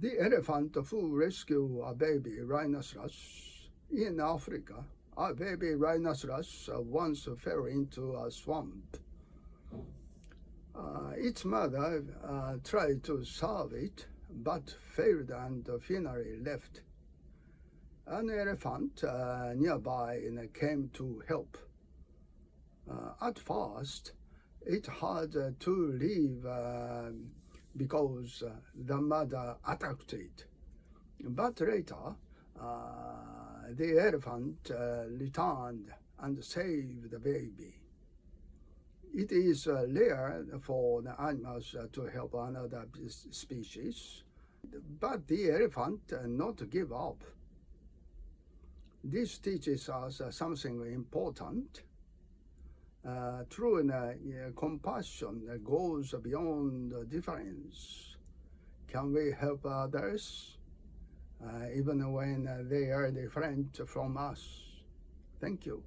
The elephant who rescued a baby rhinoceros in Africa. A baby rhinoceros once fell into a swamp. Its mother tried to salve it, but failed and finally left. An elephant nearby came to help. At first, it had to leave because the mother attacked it. But later, the elephant returned and saved the baby. It is rare for the animals to help another species, but the elephant not give up. This teaches us something important. True compassion goes beyond difference. Can we help others, even when they are different from us? Thank you.